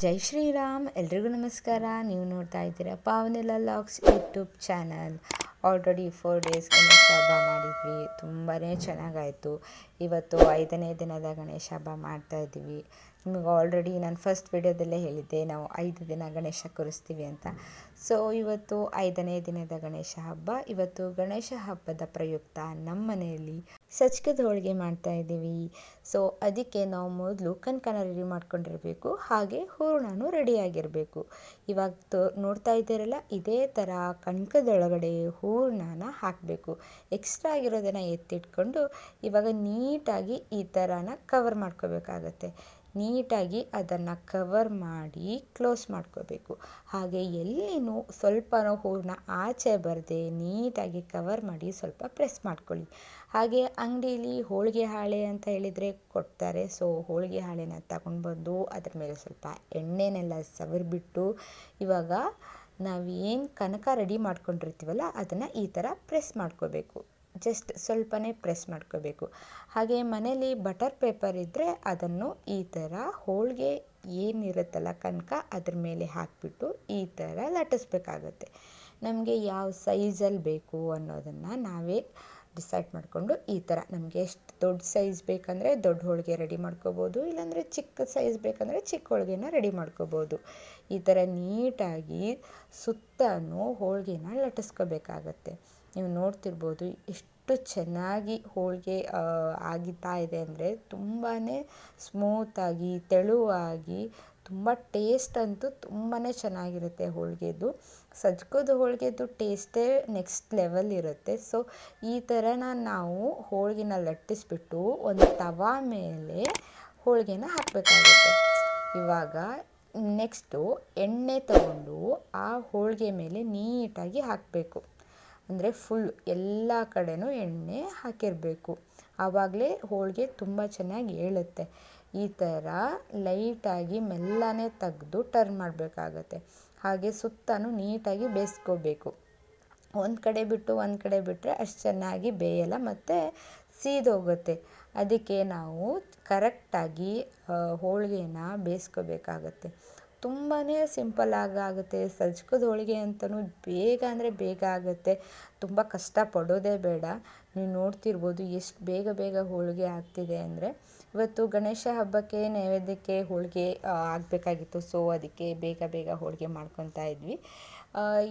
ಜೈ ಶ್ರೀರಾಮ್. ಎಲ್ರಿಗೂ ನಮಸ್ಕಾರ. ನೀವು ನೋಡ್ತಾ ಇದ್ದೀರಾ Pavanila logs YouTube channel. Already 4 days Ganesha ಹಬ್ಬ ಮಾಡಿದ್ವಿ. ತುಂಬಾ ಚೆನ್ನಾಗಾಯಿತು. ಇವತ್ತು 5ನೇ ದಿನದ ಗಣೇಶ ಹಬ್ಬ ಮಾಡ್ತಾಯಿದ್ದೀವಿ. ನಿಮಗೆ ಆಲ್ರೆಡಿ ನಾನು ಫಸ್ಟ್ ವಿಡಿಯೋದಲ್ಲೇ ಹೇಳಿದ್ದೆ ನಾವು 5 ದಿನ ಗಣೇಶ ಕೂರಿಸ್ತೀವಿ ಅಂತ. ಸೊ ಇವತ್ತು 5ನೇ ದಿನದ ಗಣೇಶ ಹಬ್ಬ. ಇವತ್ತು ಗಣೇಶ ಹಬ್ಬದ ಪ್ರಯುಕ್ತ ನಮ್ಮ ಮನೆಯಲ್ಲಿ ಸಜ್ಕದ ಹೋಳಿಗೆ ಮಾಡ್ತಾಯಿದ್ದೀವಿ. ಸೊ ಅದಕ್ಕೆ ನಾವು ಮೊದಲು ಕನಕನ ರೆಡಿ ಮಾಡ್ಕೊಂಡಿರಬೇಕು, ಹಾಗೆ ಹೂರಣನೂ ರೆಡಿಯಾಗಿರಬೇಕು. ಇವಾಗ ನೋಡ್ತಾ ಇದ್ದೀರಲ್ಲ, ಇದೇ ಥರ ಕನಕದೊಳಗಡೆ ಹೂರಣನ ಹಾಕಬೇಕು. ಎಕ್ಸ್ಟ್ರಾ ಆಗಿರೋದನ್ನು ಎತ್ತಿಟ್ಕೊಂಡು ಇವಾಗ ನೀಟಾಗಿ ಈ ಥರನ ಕವರ್ ಮಾಡ್ಕೋಬೇಕಾಗತ್ತೆ. ನೀಟಾಗಿ ಅದನ್ನು ಕವರ್ ಮಾಡಿ ಕ್ಲೋಸ್ ಮಾಡ್ಕೋಬೇಕು. ಹಾಗೆ ಎಲ್ಲಿನೂ ಸ್ವಲ್ಪನೂ ಹೂರಣ ಆಚೆ ಬರದೆ ನೀಟಾಗಿ ಕವರ್ ಮಾಡಿ ಸ್ವಲ್ಪ ಪ್ರೆಸ್ ಮಾಡ್ಕೊಳ್ಳಿ. ಹಾಗೆ ಅಂಗಡೀಲಿ ಹೋಳಿಗೆ ಹಾಳೆ ಅಂತ ಹೇಳಿದರೆ ಕೊಡ್ತಾರೆ. ಸೊ ಹೋಳಿಗೆ ಹಾಳೆನ ತಗೊಂಡ್ಬಂದು ಅದ್ರ ಮೇಲೆ ಸ್ವಲ್ಪ ಎಣ್ಣೆನೆಲ್ಲ ಸವರಿಬಿಟ್ಟು ಇವಾಗ ನಾವೇನು ಕನಕ ರೆಡಿ ಮಾಡ್ಕೊಂಡಿರ್ತೀವಲ್ಲ ಅದನ್ನು ಈ ಥರ ಪ್ರೆಸ್ ಮಾಡ್ಕೋಬೇಕು. ಜಸ್ಟ್ ಸ್ವಲ್ಪನೇ ಪ್ರೆಸ್ ಮಾಡ್ಕೋಬೇಕು. ಹಾಗೆ ಮನೇಲಿ ಬಟರ್ ಪೇಪರ್ ಇದ್ದರೆ ಅದನ್ನು ಈ ಥರ ಹೋಳಿಗೆ ಏನಿರುತ್ತಲ್ಲ ಕನಕ ಅದ್ರ ಮೇಲೆ ಹಾಕಿಬಿಟ್ಟು ಈ ಥರ ಲಟ್ಟಿಸ್ಬೇಕಾಗತ್ತೆ. ನಮಗೆ ಯಾವ ಸೈಜಲ್ಲಿ ಬೇಕು ಅನ್ನೋದನ್ನು ನಾವೇ ಡಿಸೈಡ್ ಮಾಡಿಕೊಂಡು ಈ ಥರ ನಮಗೆ ಎಷ್ಟು ದೊಡ್ಡ ಸೈಜ್ ಬೇಕಂದರೆ ದೊಡ್ಡ ಹೋಳಿಗೆ ರೆಡಿ ಮಾಡ್ಕೋಬೋದು, ಇಲ್ಲಾಂದರೆ ಚಿಕ್ಕ ಸೈಜ್ ಬೇಕಂದರೆ ಚಿಕ್ಕ ಹೋಳಿಗೆನ ರೆಡಿ ಮಾಡ್ಕೋಬೋದು. ಈ ಥರ ನೀಟಾಗಿ ಸುತ್ತನೂ ಹೋಳಿಗೆನ ಲಟ್ಟಿಸ್ಕೋಬೇಕಾಗತ್ತೆ. ನೀವು ನೋಡ್ತಿರ್ಬೋದು ಎಷ್ಟು ಚೆನ್ನಾಗಿ ಹೋಳಿಗೆ ಆಗಿತ್ತಾ ಇದೆ ಅಂದರೆ ತುಂಬಾ ಸ್ಮೂತಾಗಿ ತೆಳುವಾಗಿ ತುಂಬ ಟೇಸ್ಟ್ ಅಂತೂ ತುಂಬಾ ಚೆನ್ನಾಗಿರುತ್ತೆ ಹೋಳಿಗೆದು. ಸಜ್ಕದ ಹೋಳಿಗೆದು ಟೇಸ್ಟೇ ನೆಕ್ಸ್ಟ್ ಲೆವೆಲ್ ಇರುತ್ತೆ. ಸೊ ಈ ಥರನ ನಾವು ಹೋಳಿಗೆನ ಲಟ್ಟಿಸ್ಬಿಟ್ಟು ಒಂದು ತವಾ ಮೇಲೆ ಹೋಳಿಗೆನ ಹಾಕಬೇಕಾಗುತ್ತೆ. ಇವಾಗ ನೆಕ್ಸ್ಟು ಎಣ್ಣೆ ತಗೊಂಡು ಆ ಹೋಳಿಗೆ ಮೇಲೆ ನೀಟಾಗಿ ಹಾಕಬೇಕು. ಅಂದರೆ ಫುಲ್ ಎಲ್ಲ ಕಡೆನೂ ಎಣ್ಣೆ ಹಾಕಿರಬೇಕು. ಆವಾಗಲೇ ಹೋಳಿಗೆ ತುಂಬ ಚೆನ್ನಾಗಿ ಏಳುತ್ತೆ. ಈ ಥರ ಲೈಟಾಗಿ ಮೆಲ್ಲನೆ ತೆಗೆದು ಟರ್ನ್ ಮಾಡಬೇಕಾಗತ್ತೆ. ಹಾಗೆ ಸುತ್ತನೂ ನೀಟಾಗಿ ಬೇಯಿಸ್ಕೋಬೇಕು. ಒಂದು ಕಡೆ ಬಿಟ್ಟು ಒಂದು ಕಡೆ ಬಿಟ್ಟರೆ ಅಷ್ಟು ಚೆನ್ನಾಗಿ ಬೇಯಲ್ಲ ಮತ್ತು ಸೀದೋಗುತ್ತೆ. ಅದಕ್ಕೆ ನಾವು ಕರೆಕ್ಟಾಗಿ ಹೋಳಿಗೆನ ಬೇಯಿಸ್ಕೋಬೇಕಾಗತ್ತೆ. ತುಂಬಾ ಸಿಂಪಲ್ಲಾಗಿ ಆಗುತ್ತೆ. ಸಜ್ಕದ ಹೋಳಿಗೆ ಅಂತಲೂ ಬೇಗ ಅಂದರೆ ಬೇಗ ಆಗುತ್ತೆ. ತುಂಬ ಕಷ್ಟಪಡೋದೇ ಬೇಡ. ನೀವು ನೋಡ್ತಿರ್ಬೋದು ಎಷ್ಟು ಬೇಗ ಬೇಗ ಹೋಳಿಗೆ ಆಗ್ತಿದೆ ಅಂದರೆ. ಇವತ್ತು ಗಣೇಶ ಹಬ್ಬಕ್ಕೆ ನೈವೇದ್ಯಕ್ಕೆ ಹೋಳಿಗೆ ಆಗಬೇಕಾಗಿತ್ತು. ಸೊ ಅದಕ್ಕೆ ಬೇಗ ಬೇಗ ಹೋಳಿಗೆ ಮಾಡ್ಕೊತಾ ಇದ್ವಿ.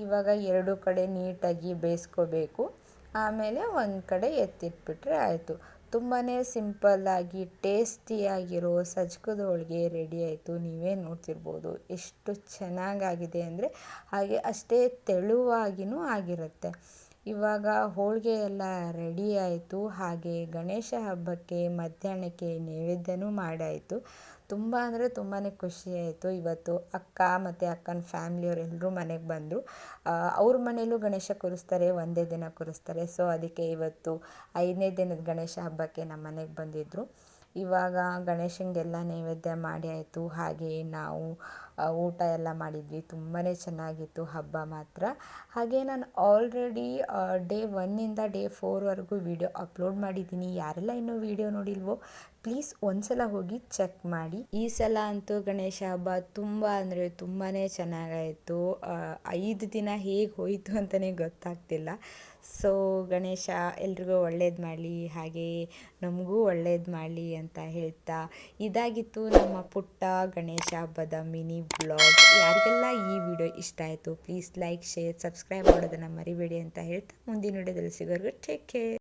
ಇವಾಗ 2 ಕಡೆ ನೀಟಾಗಿ ಬೇಯಿಸ್ಕೋಬೇಕು. ಆಮೇಲೆ ಒಂದು ಕಡೆ ಎತ್ತಿಟ್ಬಿಟ್ರೆ ಆಯಿತು. ತುಂಬಾ ಸಿಂಪಲ್ಲಾಗಿ ಟೇಸ್ಟಿಯಾಗಿರೋ ಸಜ್ಕದ ಹೋಳಿಗೆ ರೆಡಿ ಆಯಿತು. ನೀವೇ ನೋಡ್ತಿರ್ಬೋದು ಎಷ್ಟು ಚೆನ್ನಾಗಾಗಿದೆ ಅಂದರೆ. ಹಾಗೆ ಅಷ್ಟೇ ತೆಳುವಾಗಿಯೂ ಆಗಿರುತ್ತೆ. ಇವಾಗ ಹೋಳಿಗೆ ಎಲ್ಲ ರೆಡಿ ಆಯಿತು. ಹಾಗೆ ಗಣೇಶ ಹಬ್ಬಕ್ಕೆ ಮಧ್ಯಾಹ್ನಕ್ಕೆ ನೈವೇದ್ಯನೂ ಮಾಡಾಯಿತು. ತುಂಬ ಅಂದರೆ ತುಂಬಾ ಖುಷಿಯಾಯಿತು. ಇವತ್ತು ಅಕ್ಕ ಮತ್ತು ಅಕ್ಕನ ಫ್ಯಾಮ್ಲಿಯವರೆಲ್ಲರೂ ಮನೆಗೆ ಬಂದರು. ಅವ್ರ ಮನೇಲೂ ಗಣೇಶ ಕೂರಿಸ್ತಾರೆ, ಒಂದೇ ದಿನ ಕೂರಿಸ್ತಾರೆ. ಸೊ ಅದಕ್ಕೆ ಇವತ್ತು 5ನೇ ದಿನದ ಗಣೇಶ ಹಬ್ಬಕ್ಕೆ ನಮ್ಮ ಮನೆಗೆ ಬಂದಿದ್ದರು. ಇವಾಗ ಗಣೇಶನಿಗೆಲ್ಲ ನೈವೇದ್ಯ ಮಾಡಿ ಆಯಿತು. ಹಾಗೆ ನಾವು ಊಟ ಎಲ್ಲ ಮಾಡಿದ್ವಿ. ತುಂಬಾ ಚೆನ್ನಾಗಿತ್ತು ಹಬ್ಬ ಮಾತ್ರ. ಹಾಗೆ ನಾನು ಆಲ್ರೆಡಿ ಡೇ 1ಇಂದ ಡೇ 4ವರೆಗೂ ವಿಡಿಯೋ ಅಪ್ಲೋಡ್ ಮಾಡಿದ್ದೀನಿ. ಯಾರೆಲ್ಲ ಇನ್ನೂ ವಿಡಿಯೋ ನೋಡಿಲ್ವೋ ಪ್ಲೀಸ್ ಒಂದ್ಸಲ ಹೋಗಿ ಚೆಕ್ ಮಾಡಿ. ಈ ಸಲ ಅಂತೂ ಗಣೇಶ ಹಬ್ಬ ತುಂಬ ಅಂದರೆ ತುಂಬಾ ಚೆನ್ನಾಗಾಯಿತು. 5 ದಿನ ಹೇಗೆ ಹೋಯಿತು ಅಂತಲೇ ಗೊತ್ತಾಗ್ತಿಲ್ಲ. ಸೊ ಗಣೇಶ ಎಲ್ರಿಗೂ ಒಳ್ಳೇದು ಮಾಡಲಿ, ಹಾಗೆ ನಮಗೂ ಒಳ್ಳೇದು ಮಾಡಲಿ ಅಂತ ಹೇಳ್ತಾ ಇದಾಗಿತ್ತು ನಮ್ಮ ಪುಟ್ಟ ಗಣೇಶ ಹಬ್ಬದ ಮಿನಿ ವ್ಲಾಗ್. ಯಾರಿಗೆಲ್ಲ ಈ ವಿಡಿಯೋ ಇಷ್ಟ ಆಯಿತು ಪ್ಲೀಸ್ ಲೈಕ್, ಶೇರ್, ಸಬ್ಸ್ಕ್ರೈಬ್ ಮಾಡೋದನ್ನು ಮರಿಬೇಡಿ ಅಂತ ಹೇಳ್ತಾ ಮುಂದಿನ ವಿಡಿಯೋದಲ್ಲಿ ಸಿಗೋವರೆಗೂ ಟೇಕ್ ಕೇರ್.